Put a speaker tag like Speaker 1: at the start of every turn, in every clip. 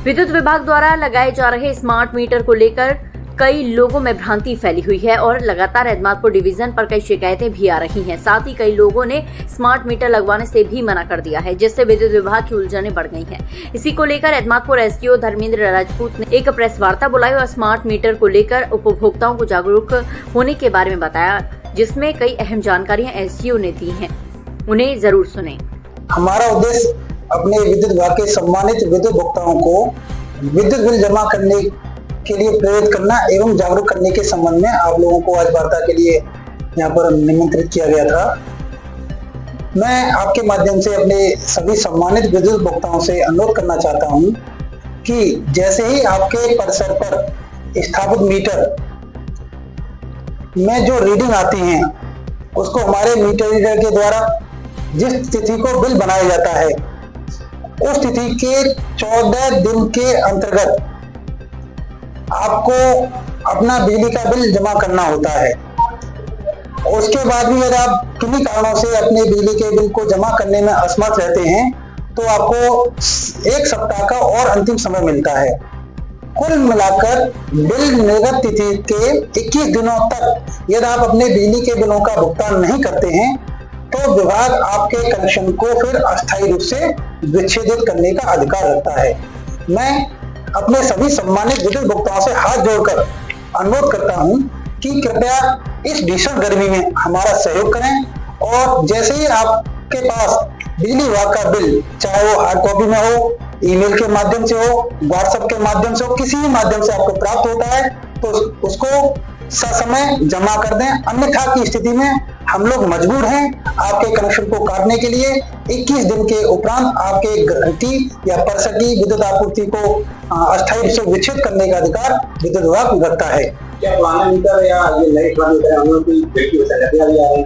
Speaker 1: विद्युत विभाग द्वारा लगाए जा रहे स्मार्ट मीटर को लेकर कई लोगों में भ्रांति फैली हुई है और लगातार एतमादपुर डिवीजन पर कई शिकायतें भी आ रही हैं। साथ ही कई लोगों ने स्मार्ट मीटर लगवाने से भी मना कर दिया है, जिससे विद्युत विभाग की उलझनें बढ़ गई हैं। इसी को लेकर एतमादपुर एसडीओ धर्मेंद्र राजपूत ने एक प्रेस वार्ता बुलाई और स्मार्ट मीटर को लेकर उपभोक्ताओं को जागरूक होने के बारे में बताया, जिसमें कई अहम जानकारियां एसडीओ ने दी हैं। उन्हें जरूर सुने।
Speaker 2: हमारा उद्देश्य अपने विद्युत विभाग के सम्मानित विद्युत भोक्ताओं को विद्युत बिल जमा करने के लिए प्रेरित करना एवं जागरूक करने के संबंध में आप लोगों को आज वार्ता के लिए यहाँ पर निमंत्रित किया गया था। मैं आपके माध्यम से अपने सभी सम्मानित विद्युत भोक्ताओं से अनुरोध करना चाहता हूँ कि जैसे ही आपके परिसर पर स्थापित मीटर में जो रीडिंग आती हैं उसको हमारे मीटर रीडर के द्वारा जिस तिथि को बिल बनाया जाता है उस तिथि के 14 दिन के अंतर्गत आपको अपना बिजली का बिल जमा करना होता है। उसके बाद भी यदि आप किन्हीं कारणों से अपने बिजली के बिल को जमा करने में असमर्थ रहते हैं तो आपको 1 सप्ताह का और अंतिम समय मिलता है। कुल मिलाकर बिल निर्गत तिथि के 21 दिनों तक यदि आप अपने बिजली के बिलों का भुगतान नहीं करते हैं तो विभाग आपके कनेक्शन को फिर अस्थायी रूप से विच्छेदित करने का अधिकार रखता है। मैं अपने सभी सम्मानित विद्युत भोक्ताओं से हाथ जोड़कर अनुरोध करता हूं कि कृपया इस भीषण गर्मी में हमारा सहयोग करें और जैसे ही आपके पास बिजली विभाग का बिल, चाहे वो हार्ड कॉपी में हो, ईमेल के माध्यम से हो, व्हाट्सएप के माध्यम से हो, किसी भी माध्यम से आपको प्राप्त होता है तो उसको ससमय जमा कर दें। अन्यथा की स्थिति में हम लोग मजबूर हैं आपके कनेक्शन को काटने के लिए। 21 दिन के उपरांत आपके घर की या परिसर की विद्युत आपूर्ति को अस्थायी रूप से विच्छेद करने का अधिकार विद्युत विभाग रखता है।
Speaker 3: क्या पुराना मीटर या ये नए मीटर हम लोग की विसंगतियां भी आ रही?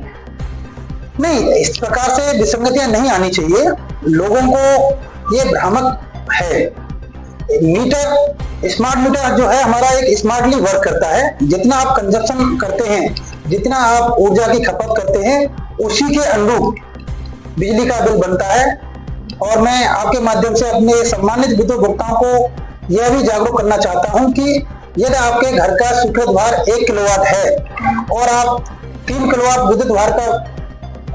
Speaker 2: नहीं, इस प्रकार से विसंगतियां नहीं आनी चाहिए। लोगों को ये भ्रामक है। मीटर, स्मार्ट मीटर जो है हमारा एक स्मार्टली वर्क करता है। जितना आप कंजप्शन करते हैं, जितना आप ऊर्जा की खपत करते हैं, उसी के अनुरूप बिजली का बिल बनता है। और मैं आपके माध्यम से अपने सम्मानित विद्युत भोक्ताओं को यह भी जागरूक करना चाहता हूं कि यदि आपके घर का स्वीकृत भार 1 किलोवाट है और आप 3 किलोवाट विद्युत भार का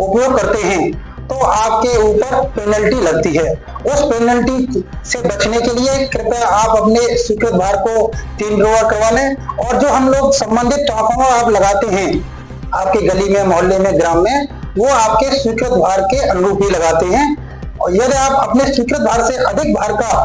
Speaker 2: उपयोग करते हैं तो आपके ऊपर पेनल्टी लगती है। उस पेनल्टी से बचने के लिए कृपया आप अपने स्वीकृत भार को 3 किलोवाट करवा लें और जो हम लोग संबंधित ट्रांसफार्मर आप लगाते हैं आपके गली में, मोहल्ले में, ग्राम में, वो आपके स्वीकृत भार के अनुरूप ही लगाते हैं। और यदि आप अपने स्वीकृत भार से अधिक भार का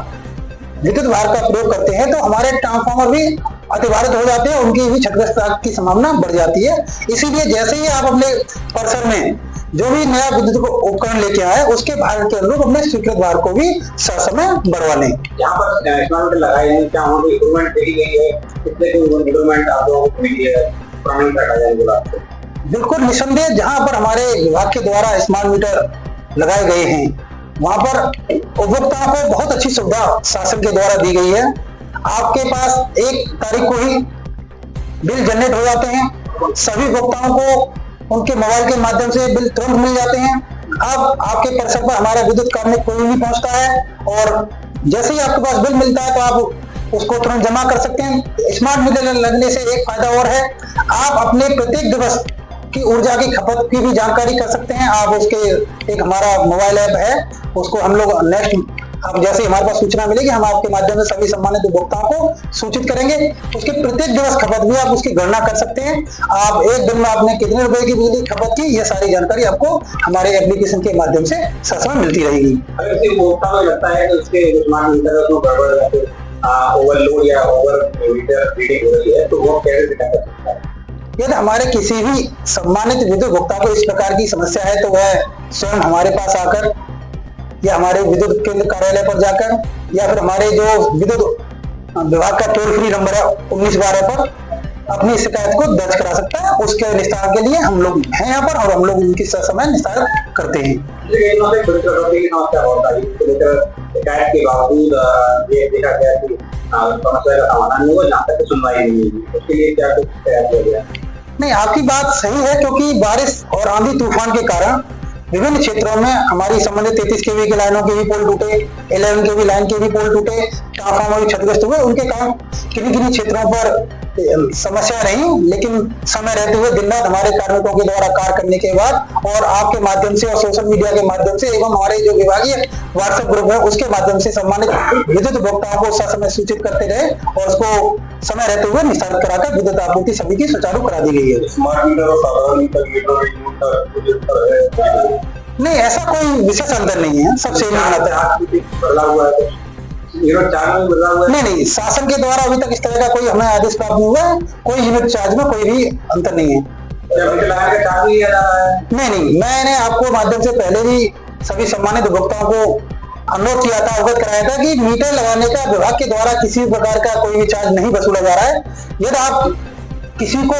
Speaker 2: विद्युत भार का प्रयोग करते हैं तो हमारे ट्रांसफार्मर भी अतिभारित हो जाते हैं, उनकी भी क्षतिग्रस्त की संभावना बढ़ जाती है। इसीलिए जैसे ही आप अपने परिसर में जो भी नया विद्युत उपकरण लेके आए उसके भार के अनुरूप अपने स्वीकृत भार को भी ससमय बढ़वा लें।
Speaker 3: यहाँ पर स्मार्ट मीटर लगाए हैं, क्या वहाँ पे इम्प्रूवमेंट देखी गई है? कितने इम्प्रूवमेंट आप लोगों को मिली है? पुराने मीटर लगाए हैं?
Speaker 2: बिल्कुल निसंदेह, जहाँ पर हमारे विभाग के द्वारा स्मार्ट मीटर लगाए गए हैं वहाँ पर उपभोक्ताओं को बहुत अच्छी सुविधा शासन के द्वारा दी गई है। आपके पास 1 तारीख को ही बिल जनरेट हो जाते हैं। सभी उपभोक्ताओं को उनके मोबाइल के माध्यम से बिल तुरंत मिल जाते हैं। अब आपके परिसर पर हमारा विद्युत कार्मिक कोई नहीं पहुंचता है और जैसे ही आपके पास बिल मिलता है तो आप उसको तुरंत जमा कर सकते हैं। स्मार्ट मीटर लगने से एक फायदा और है, आप अपने प्रत्येक दिवस की ऊर्जा की खपत की भी जानकारी कर सकते हैं। आप उसके एक हमारा मोबाइल ऐप है, उसको हम लोग नेक्स्ट अब जैसे हमारे पास सूचना मिलेगी हम आपके माध्यम से सभी सम्मानित उपभोक्ताओं को सूचित करेंगे। उसके प्रत्येक दिवस खपत भी आप उसकी गणना कर सकते हैं। आप एक दिन में आपने कितने रुपए की बिजली खपत की, यह सारी जानकारी आपको हमारे एप्लीकेशन के माध्यम से ससमय मिलती रहेगी।
Speaker 3: अगर किसी उपभोक्ता को लगता है कि उसके स्मार्ट मीटर को गड़बड़ या फिर ओवरलोड या ओवर मीटर रीडिंग हो रही है तो वो कैसे कर सकता है?
Speaker 2: यदि हमारे किसी भी सम्मानित विद्युत भोक्ता को इस प्रकार की समस्या है तो वह स्वयं हमारे पास आकर या हमारे विद्युत केंद्र कार्यालय पर जाकर या फिर हमारे जो विद्युत विभाग का टोल फ्री नंबर है 1912 पर अपनी शिकायत को दर्ज करा सकता है। उसके निस्तारण के लिए हम लोग हैं यहाँ पर और हम लोग उनकी ससमय निस्तारण करते हैं।
Speaker 3: शिकायत के बावजूद ये देखा गया कि समस्या का समाधान नहीं हुआ, जहाँ तक सुनवाई नहीं हुई, उसके लिए क्या कुछ तैयार किया गया?
Speaker 2: नहीं, आपकी बात सही है क्योंकि बारिश और आंधी तूफान के कारण विभिन्न क्षेत्रों में हमारी संबंधित 33 केवी की लाइनों के भी पोल टूटे, 11 केवी लाइन के भी पोल टूटे, ट्रांसफार्मर भी क्षतिग्रस्त हुए। उनके काम किन्हीं क्षेत्रों पर समस्या नहीं, लेकिन समय रहते हुए दिन रात हमारे कार्मिकों के द्वारा कार्य करने के बाद और आपके माध्यम से और सोशल मीडिया के माध्यम से एवं हमारे जो विभागीय व्हाट्सएप ग्रुप है उसके माध्यम से सम्मानित विद्युत उपभोक्ताओं को ससमय सूचित करते रहे और उसको समय रहते हुए निस्तारित कराकर विद्युत आपूर्ति सभी की सुचारू करा दी गई है।
Speaker 3: स्मार्ट मीटर और साधारण मीटर
Speaker 2: नहीं, ऐसा कोई विशेष अंतर नहीं है, सब सेम
Speaker 3: बदला हुआ है। यूनिट चार्ज में बदला हुआ है?
Speaker 2: नहीं, शासन के द्वारा अभी तक इस तरह का कोई हमें आदेश प्राप्त नहीं हुआ है। कोई यूनिट चार्ज में कोई भी अंतर नहीं है।
Speaker 3: चार्ज लिया जा रहा है?
Speaker 2: नहीं, मैंने आपको माध्यम से पहले भी सभी सम्मानित उपभोक्ताओं को अनुरोध किया था, अवगत कराया था कि मीटर लगाने का विभाग के द्वारा किसी प्रकार का कोई भी चार्ज नहीं वसूला जा रहा है। यदि आप किसी को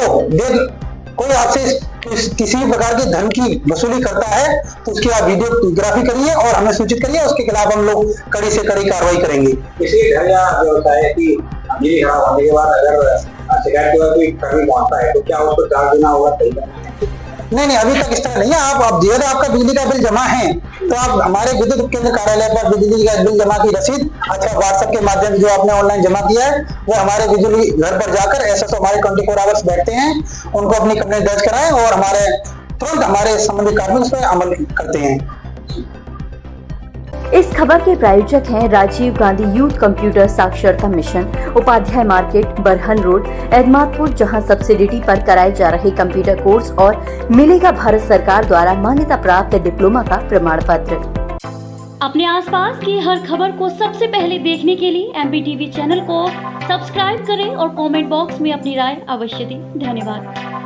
Speaker 2: कोई आपसे किसी भी प्रकार के धन की वसूली करता है तो उसकी आप वीडियोग्राफी करिए और हमें सूचित करिए, उसके खिलाफ हम लोग कड़ी से कड़ी कार्रवाई करेंगे।
Speaker 3: किसी घर या व्यवसाय की बिजली खराब होने के बाद अगर शिकायत के बाद कोई कर्मी पहुंचता है तो क्या उसको चार्ज देना होगा?
Speaker 2: नहीं, अभी तक इस तरह नहीं है। आप यदि आपका बिजली का बिल जमा है तो आप हमारे विद्युत उपकेंद्र कार्यालय पर बिजली का बिल जमा की रसीद अथवा व्हाट्सएप के माध्यम से जो आपने ऑनलाइन जमा किया है वो हमारे बिजली घर पर जाकर एसएसओ हमारे 24 आवर्स बैठते हैं, उनको अपनी कंप्लेंट दर्ज कराएं और हमारे तुरंत हमारे संबंधित कार्मिक उस पर अमल करते हैं।
Speaker 1: इस खबर के प्रायोजक हैं राजीव गांधी यूथ कंप्यूटर साक्षरता mission, Upadhyay market, Barhan road, Edmatpur, जहां सब्सिडिटी पर कराए जा रहे कंप्यूटर कोर्स और मिलेगा भारत सरकार द्वारा मान्यता प्राप्त डिप्लोमा का प्रमाण पत्र।
Speaker 4: अपने आसपास की हर खबर को सबसे पहले देखने के लिए MBTV चैनल को सब्सक्राइब करें और कमेंट बॉक्स में अपनी राय अवश्य दें। धन्यवाद।